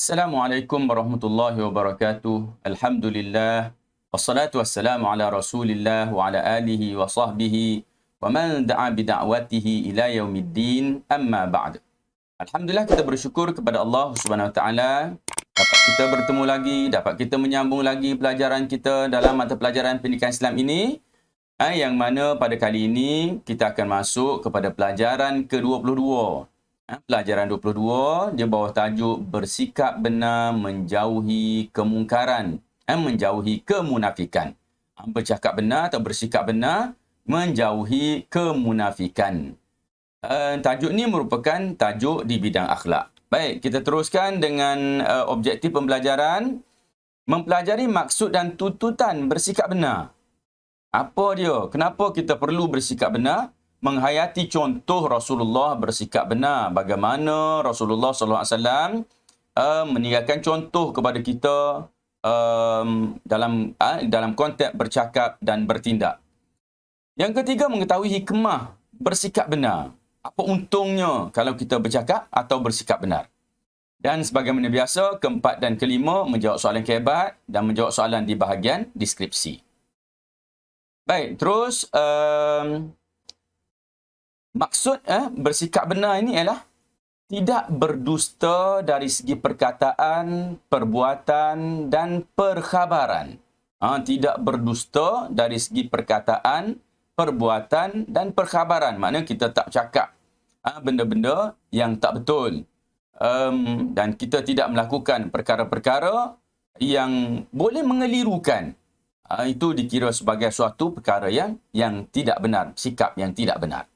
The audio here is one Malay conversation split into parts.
Assalamualaikum warahmatullahi wabarakatuh. Alhamdulillah. Wassalatu wassalamu ala Rasulillah wa ala alihi wa sahbihi wa man da'a bida'watihi ila yaumiddin. Amma ba'd. Alhamdulillah, kita bersyukur kepada Allah Subhanahu wa taala dapat kita bertemu lagi, dapat kita menyambung lagi pelajaran kita dalam mata pelajaran pendidikan Islam ini. Yang mana pada kali ini kita akan masuk kepada pelajaran ke-22. Pelajaran 22 dia bawah tajuk bersikap benar menjauhi kemungkaran, menjauhi kemunafikan. Bercakap benar atau bersikap benar menjauhi kemunafikan. Tajuk ni merupakan tajuk di bidang akhlak. Baik, kita teruskan dengan objektif pembelajaran, mempelajari maksud dan tuntutan bersikap benar. Apa dia? Kenapa kita perlu bersikap benar? Menghayati contoh Rasulullah bersikap benar. Bagaimana Rasulullah SAW meninggalkan contoh kepada kita dalam konteks bercakap dan bertindak. Yang ketiga, mengetahui hikmah bersikap benar. Apa untungnya kalau kita bercakap atau bersikap benar. Dan sebagaimana biasa, keempat dan kelima menjawab soalan kehebat dan menjawab soalan di bahagian deskripsi. Baik, terus maksud bersikap benar ini ialah tidak berdusta dari segi perkataan, perbuatan dan perkhabaran. Tidak berdusta dari segi perkataan, perbuatan dan perkhabaran. Maknanya kita tak cakap benda-benda yang tak betul. Dan kita tidak melakukan perkara-perkara yang boleh mengelirukan. Itu dikira sebagai suatu perkara yang tidak benar, sikap yang tidak benar.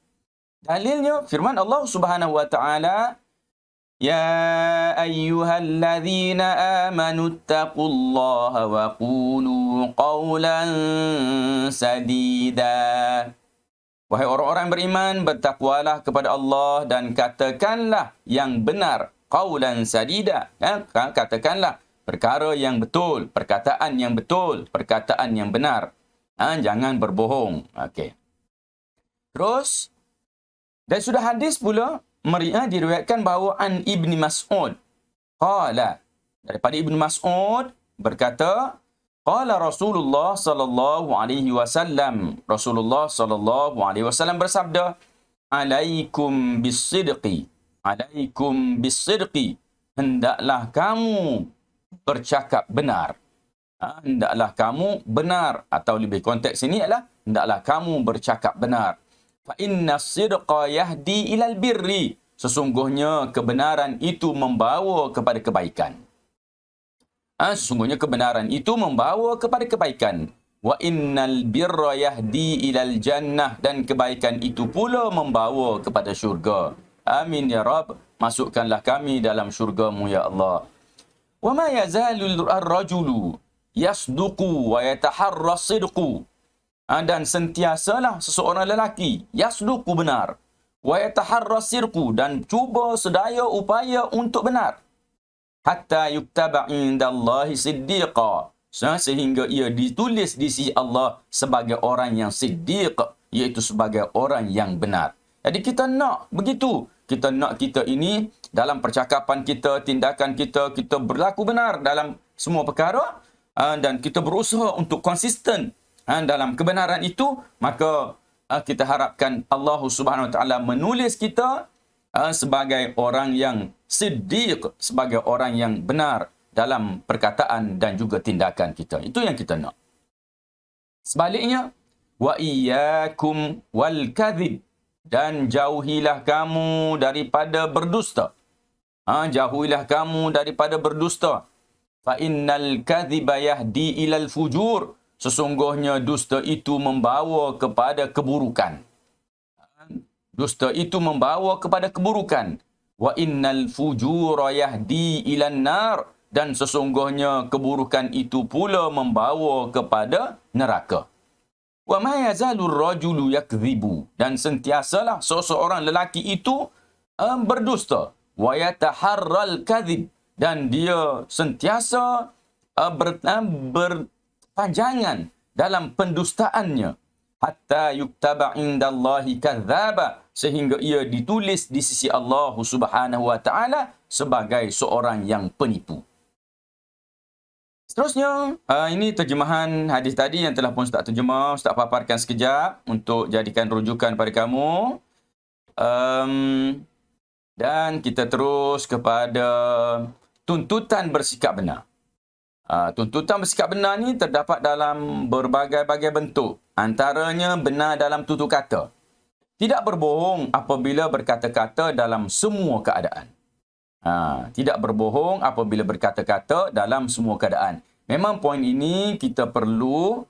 Dalilnya firman Allah Subhanahu wa taala, ya ayyuhallazina amanu taqullaha wa qulu qawlan sadida. Wahai orang-orang beriman, bertakwalah kepada Allah dan katakanlah yang benar, qawlan sadida. Katakanlah perkara yang betul, perkataan yang betul, perkataan yang benar. Jangan berbohong. Okey. Terus dan sudah hadis pula diriwayatkan bahawa an Ibni Mas'ud qala, daripada Ibnu Mas'ud berkata, qala Rasulullah sallallahu alaihi wasallam, Rasulullah sallallahu alaihi wasallam bersabda, alaikum bisidqi, alaikum bisidqi, hendaklah kamu bercakap benar. Hendaklah kamu benar, atau lebih konteks ini adalah hendaklah kamu bercakap benar. Fa inna sidqa yahdi ilal birri. Sesungguhnya kebenaran itu membawa kepada kebaikan. Sesungguhnya kebenaran itu membawa kepada kebaikan. Wa innal birra yahdi ilal jannah. Dan kebaikan itu pula membawa kepada syurga. Amin ya Rabb. Masukkanlah kami dalam syurga-Mu ya Allah. Wa ma yazalul ar-rajulu yasduqu wa yataharra sidqu. Dan sentiasalah seseorang lelaki yasduqu benar, wa yataharra sirqu, dan cuba sedaya upaya untuk benar, hatta yuktaba indallahi siddiqa, sehingga ia ditulis di sisi Allah sebagai orang yang siddiq, iaitu sebagai orang yang benar. Jadi kita nak begitu. Kita nak kita ini dalam percakapan kita, tindakan kita, kita berlaku benar dalam semua perkara, dan kita berusaha untuk konsisten dalam kebenaran itu. Maka kita harapkan Allah Subhanahu wa taala menulis kita sebagai orang yang siddiq, sebagai orang yang benar dalam perkataan dan juga tindakan kita. Itu yang kita nak. Sebaliknya, wa iyyakum wal kadhib, dan jauhilah kamu daripada berdusta. Jauhilah kamu daripada berdusta. Fa innal kadhiba yahdi ilal fujur. Sesungguhnya dusta itu membawa kepada keburukan. Dusta itu membawa kepada keburukan. Wa innal fujura yahdi ilan nar. Dan sesungguhnya keburukan itu pula membawa kepada neraka. Wa ma yazalur rajulu yakdhibu. Dan sentiasalah seseorang lelaki itu berdusta. Wa yataharral kadhib. Dan dia sentiasa panjangan dalam pendustaannya, hatta yuktaba indallahi kadzdzaba, sehingga ia ditulis di sisi Allah Subhanahu wa taala sebagai seorang yang penipu. Seterusnya, ini terjemahan hadis tadi yang telah pun Ustaz terjemah, Ustaz paparkan sekejap untuk jadikan rujukan pada kamu. Dan kita terus kepada tuntutan bersikap benar. Tuntutan bersikap benar ni terdapat dalam berbagai-bagai bentuk. Antaranya benar dalam tutur kata. Tidak berbohong apabila berkata-kata dalam semua keadaan. Tidak berbohong apabila berkata-kata dalam semua keadaan. Memang poin ini kita perlu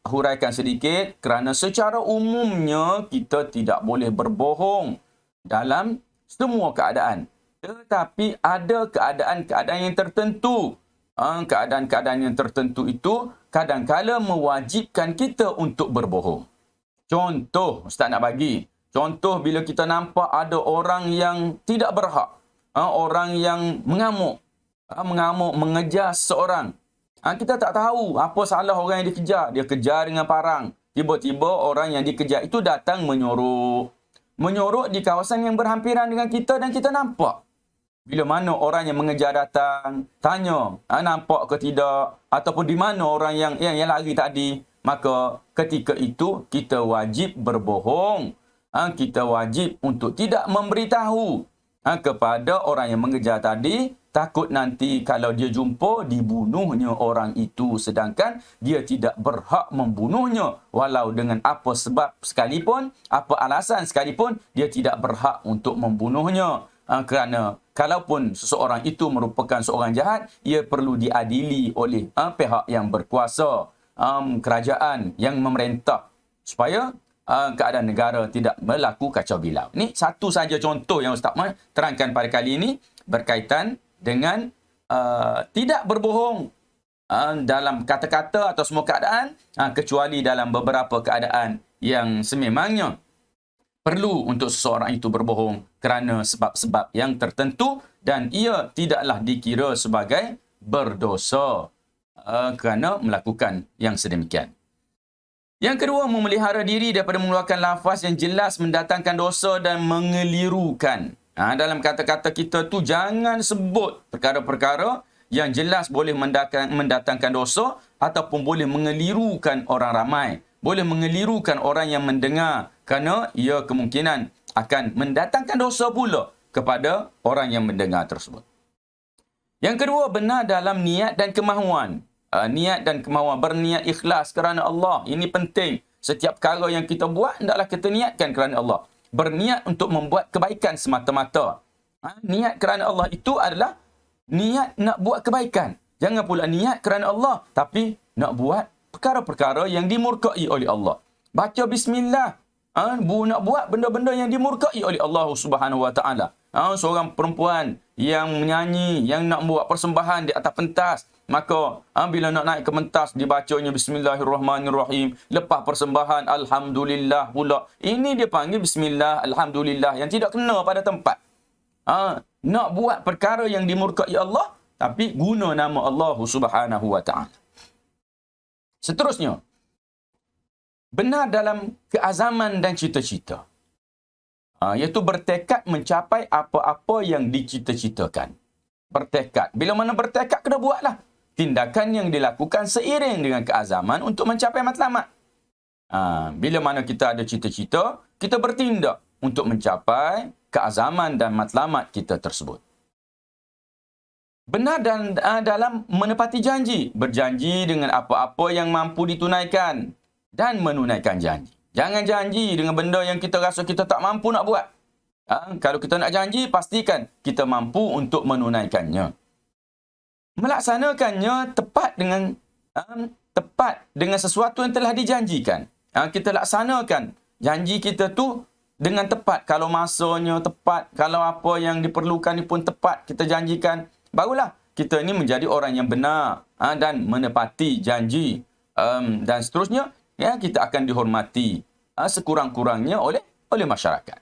huraikan sedikit kerana secara umumnya kita tidak boleh berbohong dalam semua keadaan. Tetapi ada keadaan-keadaan yang tertentu. Keadaan-keadaan yang tertentu itu kadang-kala mewajibkan kita untuk berbohong. Contoh, Ustaz nak bagi. Contoh bila kita nampak ada orang yang tidak berhak. Orang yang mengamuk, mengejar seseorang. Kita tak tahu apa salah orang yang dikejar. Dia kejar dengan parang. Tiba-tiba orang yang dikejar itu datang menyorok. Menyorok di kawasan yang berhampiran dengan kita dan kita nampak. Bila mana orang yang mengejar datang, tanya, nampak ke tidak? Ataupun di mana orang yang lari tadi? Maka ketika itu kita wajib berbohong. Kita wajib untuk tidak memberitahu kepada orang yang mengejar tadi, takut nanti kalau dia jumpa dibunuhnya orang itu, sedangkan dia tidak berhak membunuhnya walau dengan apa sebab sekalipun, apa alasan sekalipun, dia tidak berhak untuk membunuhnya. Kerana kalaupun seseorang itu merupakan seorang jahat, ia perlu diadili oleh pihak yang berkuasa, kerajaan yang memerintah, supaya keadaan negara tidak berlaku kacau bilau. Ini satu saja contoh yang Ustaz terangkan pada kali ini berkaitan dengan tidak berbohong dalam kata-kata atau semua keadaan, kecuali dalam beberapa keadaan yang sememangnya perlu untuk seseorang itu berbohong kerana sebab-sebab yang tertentu dan ia tidaklah dikira sebagai berdosa kerana melakukan yang sedemikian. Yang kedua, memelihara diri daripada mengeluarkan lafaz yang jelas mendatangkan dosa dan mengelirukan. Dalam kata-kata kita tu jangan sebut perkara-perkara yang jelas boleh mendatangkan dosa ataupun boleh mengelirukan orang ramai. Boleh mengelirukan orang yang mendengar kerana ia kemungkinan akan mendatangkan dosa pula kepada orang yang mendengar tersebut. Yang kedua, benar dalam niat dan kemahuan. Niat dan kemahuan, berniat ikhlas kerana Allah. Ini penting. Setiap perkara yang kita buat, hendaklah kita niatkan kerana Allah. Berniat untuk membuat kebaikan semata-mata. Niat kerana Allah itu adalah niat nak buat kebaikan. Jangan pula niat kerana Allah, tapi nak buat perkara-perkara yang dimurkai oleh Allah. Baca bismillah. Nak buat benda-benda yang dimurkai oleh Allah Subhanahu Wa Taala. Seorang perempuan yang menyanyi, yang nak buat persembahan di atas pentas, maka bila nak naik ke pentas dibacanya bismillahirrahmanirrahim, lepas persembahan alhamdulillah pula. Ini dia panggil bismillah alhamdulillah yang tidak kena pada tempat. Nak buat perkara yang dimurkai Allah tapi guna nama Allah Subhanahu Wa Taala. Seterusnya, benar dalam keazaman dan cita-cita. Iaitu bertekad mencapai apa-apa yang dicita-citakan. Bertekad. Bila mana bertekad, kena buatlah. Tindakan yang dilakukan seiring dengan keazaman untuk mencapai matlamat. Bila mana kita ada cita-cita, kita bertindak untuk mencapai keazaman dan matlamat kita tersebut. Benar dalam menepati janji. Berjanji dengan apa-apa yang mampu ditunaikan dan menunaikan janji. Jangan janji dengan benda yang kita rasa kita tak mampu nak buat. Kalau kita nak janji, pastikan kita mampu untuk menunaikannya. Melaksanakannya tepat dengan sesuatu yang telah dijanjikan. Kita laksanakan janji kita tu dengan tepat. Kalau masanya tepat, kalau apa yang diperlukan ni pun tepat, kita janjikan, barulah kita ini menjadi orang yang benar dan menepati janji. Dan seterusnya, kita akan dihormati sekurang-kurangnya oleh masyarakat.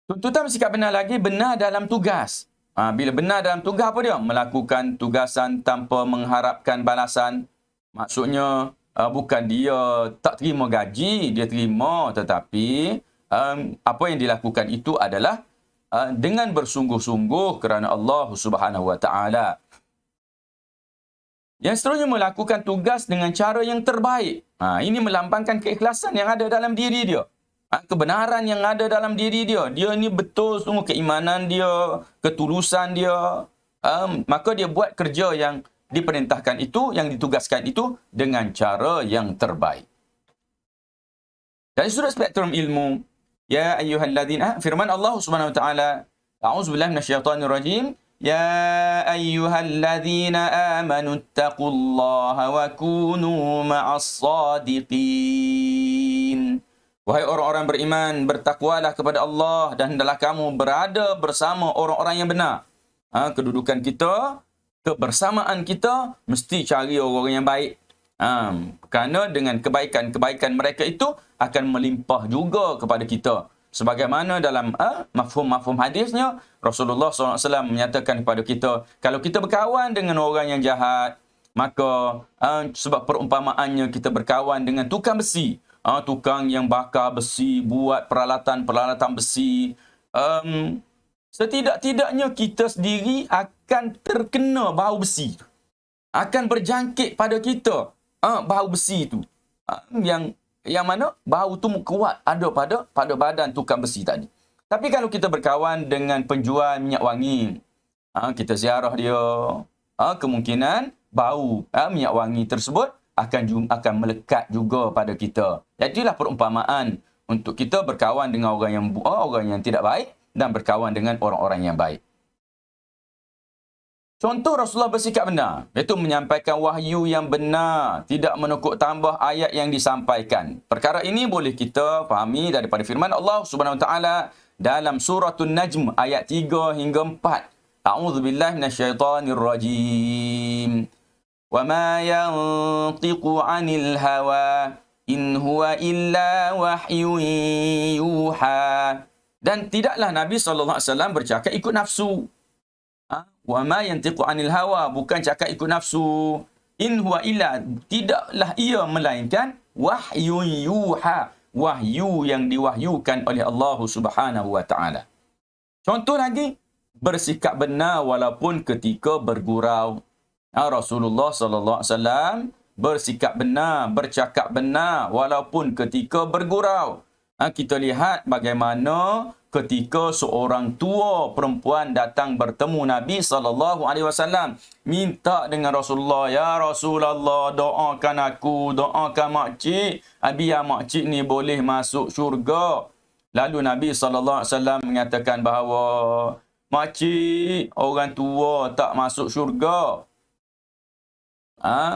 Tuntutan bersikap benar lagi, benar dalam tugas. Bila benar dalam tugas, apa dia? Melakukan tugasan tanpa mengharapkan balasan. Maksudnya, bukan dia tak terima gaji, dia terima. Tetapi, apa yang dilakukan itu adalah dengan bersungguh-sungguh kerana Allah Subhanahu wa taala. Yang seterusnya melakukan tugas dengan cara yang terbaik. Ini melambangkan keikhlasan yang ada dalam diri dia. Kebenaran yang ada dalam diri dia. Dia ni betul sungguh keimanan dia, ketulusan dia. Maka dia buat kerja yang diperintahkan itu, yang ditugaskan itu dengan cara yang terbaik. Dari sudut spektrum ilmu, ya ayyuhalladzina, firman Allah Subhanahu wa taala, a'udzubillahi minasyaitonirrajim. Ya ayyuhalladzina amanu taqullaha wa kunu ma'as sadiqin. Wahai orang-orang beriman, bertakwalah kepada Allah dan hendaklah kamu berada bersama orang-orang yang benar. Kedudukan kita, kebersamaan kita mesti cari orang yang baik. Kerana dengan kebaikan-kebaikan mereka itu akan melimpah juga kepada kita. Sebagaimana dalam mafhum-mafhum hadisnya, Rasulullah SAW menyatakan kepada kita, kalau kita berkawan dengan orang yang jahat, maka sebab perumpamaannya kita berkawan dengan tukang besi, tukang yang bakar besi, buat peralatan-peralatan besi, setidak-tidaknya kita sendiri akan terkena bau besi. Akan berjangkit pada kita bau besi itu. Yang mana bau tu kuat ada pada badan tukang besi tadi. Tapi kalau kita berkawan dengan penjual minyak wangi, kita ziarah dia, kemungkinan bau minyak wangi tersebut akan melekat juga pada kita. Jadilah perumpamaan untuk kita berkawan dengan orang yang tidak baik dan berkawan dengan orang-orang yang baik. Contoh Rasulullah bersikap benar, iaitu menyampaikan wahyu yang benar, tidak menukuk tambah ayat yang disampaikan. Perkara ini boleh kita fahami daripada firman Allah Subhanahu wa taala dalam surah An-Najm ayat 3 hingga 4. A'udzubillahi minasyaitonirrajim. Wa ma yantiqu 'anil hawa in huwa illa wahyun yuha. Dan tidaklah Nabi sallallahu alaihi wasallam bercakap ikut nafsu. Wa ma yantiqu 'anil hawa, bukan cakap ikut nafsu. In huwa illa, tidaklah ia melainkan wahyun yuha, wahyu yang diwahyukan oleh Allah Subhanahu wa taala. Contoh lagi, bersikap benar walaupun ketika bergurau. Rasulullah sallallahu alaihi wasallam bersikap benar, bercakap benar walaupun ketika bergurau. Kita lihat bagaimana ketika seorang tua perempuan datang bertemu Nabi SAW, minta dengan Rasulullah, ya Rasulullah, doakan aku, doakan makcik, biar makcik ni boleh masuk syurga. Lalu Nabi SAW mengatakan bahawa makcik, orang tua tak masuk syurga.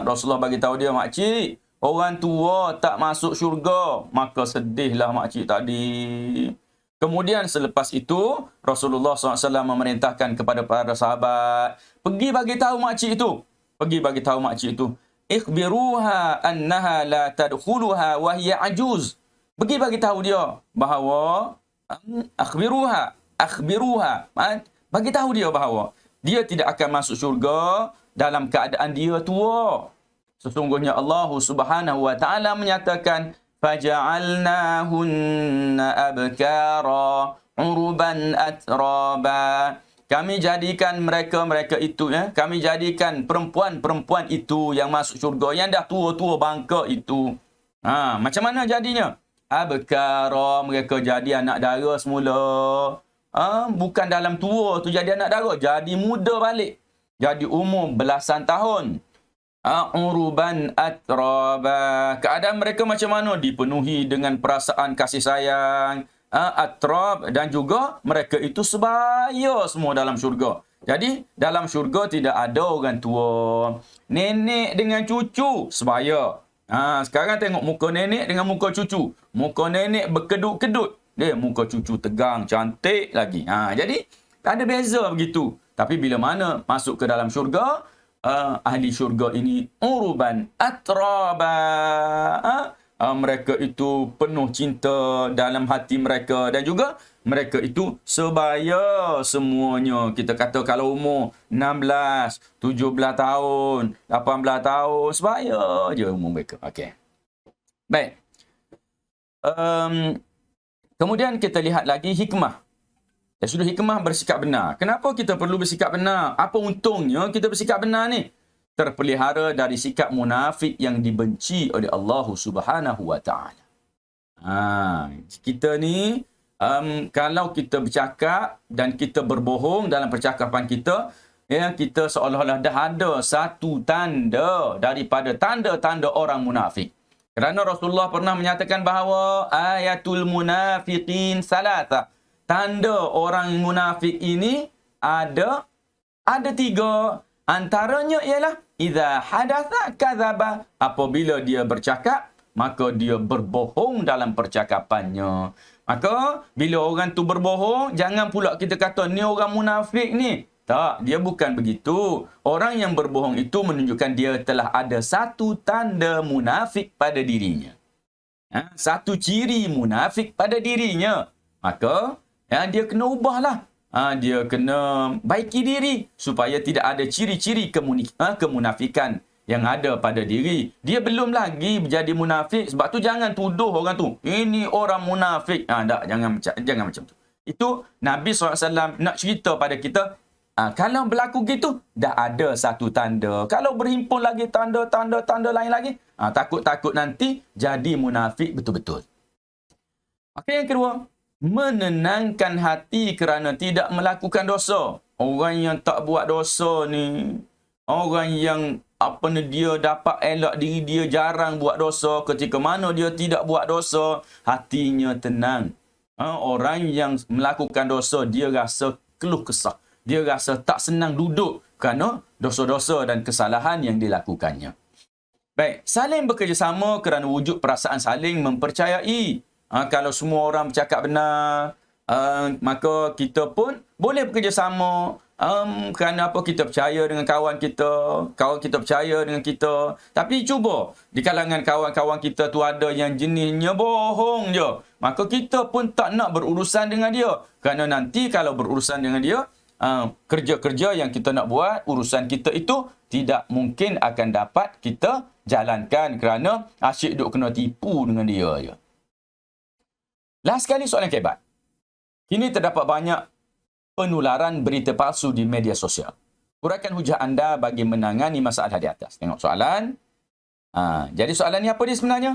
Rasulullah bagi tahu dia, makcik, orang tua tak masuk syurga. Maka sedihlah makcik tadi. Kemudian selepas itu, Rasulullah SAW memerintahkan kepada para sahabat, pergi bagi tahu makcik itu. Pergi bagi tahu makcik itu. Ikhbiruha annaha la tadkhuluha wa hiya ajuz. Pergi bagi tahu dia bahawa akhbiruha. Bagi tahu dia bahawa dia tidak akan masuk syurga dalam keadaan dia tua. Sesungguhnya Allah Subhanahu wa taala menyatakan, faja'alnahunna abkara uruban atraba. Kami jadikan mereka itu, kami jadikan perempuan-perempuan itu yang masuk syurga, yang dah tua-tua bangka itu. Macam mana jadinya? Abkara, mereka jadi anak dara semula. Bukan dalam tua tu jadi anak dara, jadi muda balik. Jadi umur belasan tahun. Uruban atraba. Keadaan mereka macam mana? Dipenuhi dengan perasaan kasih sayang, atrab, dan juga mereka itu sebaya semua dalam syurga. Jadi dalam syurga tidak ada orang tua. Nenek dengan cucu sebaya. Sekarang tengok muka nenek dengan muka cucu. Muka nenek berkedut-kedut, muka cucu tegang, cantik lagi. Jadi ada beza begitu. Tapi bila mana masuk ke dalam syurga, ahli syurga ini uruban atraba. Mereka itu penuh cinta dalam hati mereka, dan juga mereka itu sebaya semuanya. Kita kata kalau umur 16, 17 tahun, 18 tahun, sebaya je umur mereka. Okey. Baik. Kemudian kita lihat lagi hikmah. Dari sudut hikmah bersikap benar. Kenapa kita perlu bersikap benar? Apa untungnya kita bersikap benar ni? Terpelihara dari sikap munafik yang dibenci oleh Allah Subhanahu wa taala. Kita ni kalau kita bercakap dan kita berbohong dalam percakapan kita, ya, kita seolah-olah dah ada satu tanda daripada tanda-tanda orang munafik. Kerana Rasulullah pernah menyatakan bahawa ayatul munafiqin salata. Tanda orang munafik ini ada 3. Antaranya ialah idza hadatha kadzaba. Apabila dia bercakap, maka dia berbohong dalam percakapannya. Maka bila orang tu berbohong, jangan pula kita kata ni orang munafik ni. Tak, dia bukan begitu. Orang yang berbohong itu menunjukkan dia telah ada satu tanda munafik pada dirinya. Satu ciri munafik pada dirinya. Maka dia kena ubahlah. Dia kena baiki diri supaya tidak ada ciri-ciri kemunafikan yang ada pada diri. Dia belum lagi menjadi munafik. Sebab tu jangan tuduh orang tu, ini orang munafik. Tak, jangan macam tu. Itu Nabi SAW nak cerita pada kita, kalau berlaku gitu, dah ada satu tanda. Kalau berhimpun lagi tanda lain lagi, takut-takut nanti jadi munafik betul-betul. Maka yang kedua, menenangkan hati kerana tidak melakukan dosa. Orang yang tak buat dosa ni, orang yang dia dapat elak diri dia, jarang buat dosa. Ketika mana dia tidak buat dosa, hatinya tenang. Orang yang melakukan dosa, dia rasa keluh kesah. Dia rasa tak senang duduk kerana dosa-dosa dan kesalahan yang dilakukannya. Baik, saling bekerjasama kerana wujud perasaan saling mempercayai. Kalau semua orang bercakap benar, maka kita pun boleh bekerjasama. Kerana apa? Kita percaya dengan kawan kita percaya dengan kita. Tapi cuba, di kalangan kawan-kawan kita tu ada yang jenisnya bohong je. Maka kita pun tak nak berurusan dengan dia. Kerana nanti kalau berurusan dengan dia, kerja-kerja yang kita nak buat, urusan kita itu tidak mungkin akan dapat kita jalankan kerana asyik duk kena tipu dengan dia je. Last sekali soalan kebat. Kini terdapat banyak penularan berita palsu di media sosial. Uraikan hujah anda bagi menangani masalah di atas. Tengok soalan. Jadi soalan ni apa dia sebenarnya?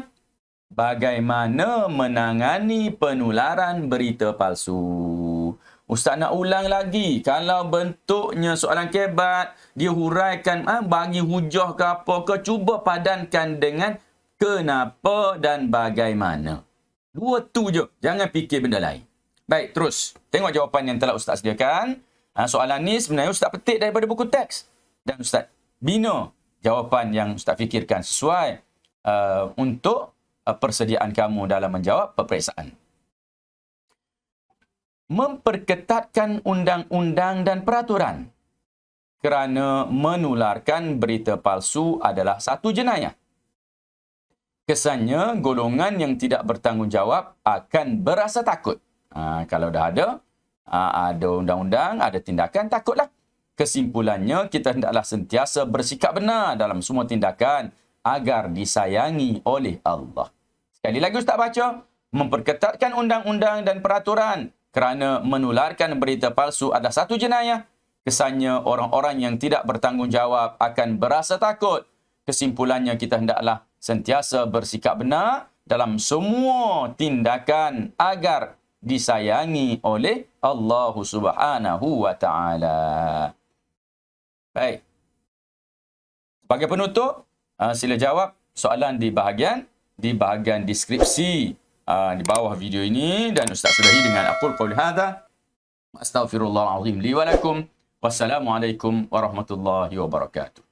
Bagaimana menangani penularan berita palsu? Ustaz nak ulang lagi. Kalau bentuknya soalan kebat, dia huraikan, bagi hujah ke apa ke, cuba padankan dengan kenapa dan bagaimana. Dua tu je. Jangan fikir benda lain. Baik, terus. Tengok jawapan yang telah Ustaz sediakan. Soalan ni sebenarnya Ustaz petik daripada buku teks. Dan Ustaz bina jawapan yang Ustaz fikirkan sesuai untuk persediaan kamu dalam menjawab peperiksaan. Memperketatkan undang-undang dan peraturan kerana menularkan berita palsu adalah satu jenayah. Kesannya, golongan yang tidak bertanggungjawab akan berasa takut. Kalau dah ada undang-undang, ada tindakan, takutlah. Kesimpulannya, kita hendaklah sentiasa bersikap benar dalam semua tindakan agar disayangi oleh Allah. Sekali lagi Ustaz baca, memperketatkan undang-undang dan peraturan kerana menularkan berita palsu adalah satu jenayah. Kesannya orang-orang yang tidak bertanggungjawab akan berasa takut. Kesimpulannya kita hendaklah sentiasa bersikap benar dalam semua tindakan agar disayangi oleh Allah Subhanahu wa taala. Baik. Sebagai penutup, sila jawab soalan di bahagian deskripsi di bawah video ini, dan Ustaz sudahi dengan aqul qauli hadza astaghfirullahal azim li wa lakum. Wassalamualaikum warahmatullahi wabarakatuh.